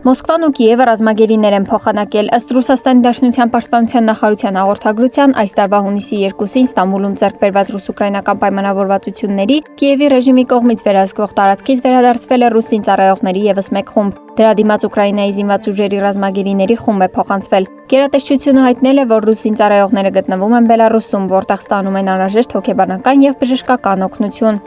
Մոսկվան ու Կիևը ռազմագերիներ են փոխանակել ըստ Ռուսաստանի Դաշնության պաշտպանության նախարարության հաղորդագրության այս տարվա հունիսի 2-ին Ստամբուլում ձեռք բերված ռուս-ուկրաինական պայմանավորվածությունների Կիևի ռեժիմի կողմից վերահսկվող տարածքից վերադարձվել է ռուս զինծառայողների ևս մեկ խումբ։ Դրա դիմաց Ուկրաինայի զինված ուժերի ռազմագերիների խումբ է փոխանցվել։ Գերատեսչությունը հայտնել է, որ ռուս զինծառայողները գտնվում են Բելարուսում, որտեղ ստանում են անհրաժեշտ հոգեբանական եւ բժշկական օգնություն։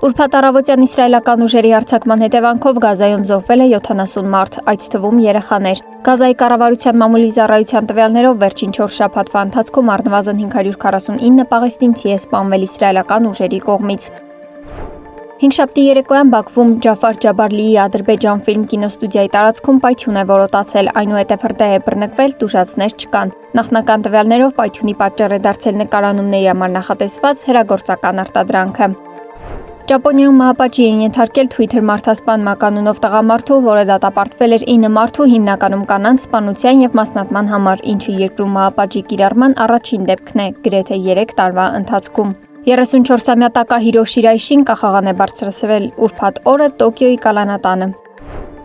Ուրբաթ առավոտյան իսրայելական ուժերի հարձակման հետևանքով Գազայում զոհվել է 70 մարդ, այդ թվում երեխաներ։ Գազայի կառավարության մամուլի ծառայության տվյալներով վերջին 4 շաբաթվա ընթացքում առնվազն 549 պաղեստինցի է սպանվել իսրայելական ուժերի կողմից։ Հինգշաբթի երեկոյան Բաքվում Ջաֆար Ջաբարլիի Ադրբեջան ֆիլմ կինոստուդիայի տարածքում պայթյուն է որոտացել, այնուհետև հրդեհ է բռնկվել, տուժածներ չկան։ Նախնական տվյալներով պայթյունի պատճառ է դարձել նկարանումների համար նախատեսված հրագործական արտադրանքը։ Ճապոնիայում մահապատժի են ենթարկել Twitter մարդասպան մականունով տղամարդու, որը դատապարտվել էր 9 մարդու հիմնականում կանանց սպանության եւ մասնատման համար, ինչը երկրում մահապատժի կիրառման առաջին դեպքն է գրեթե 3 տարվա ընթացքում։ 34-ամյա Տակահիրո Շիրայշին կախաղան է բարձրացրել ուրբաթ օրը Տոկիոյի կալանատանը։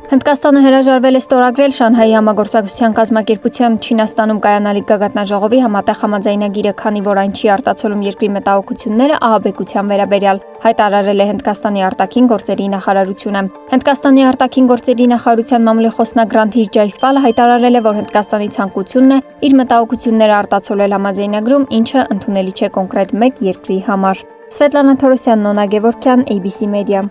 Հնդկաստանը հրաժարվել է ստորագրել Շանհայի համագործակցության կազմակերպության Չինաստանում կայանալիք գագաթնաժողովի համատեղ համաձայնագիրը, քանի որ այն չի արտացոլում երկրի մտահոգությունները ահաբեկության վերաբերյալ, հայտարարել է Հնդկաստանի արտաքին գործերի նախարարությունը։ Հնդկաստանի արտաքին գործերի նախարարության մամուլի խոսնակ Գրանթիր Ջայսվալը հայտարարել է, որ Հնդկաստանի ցանկությունն է իր մտահոգությունները արտացոլել համաձայնագրում, ինչը ընդունելի չէ կոնկրետ մեկ երկրի համար։ Սվետլանա Թորոսյան, Նոնա Գևորգյան, ABC Media։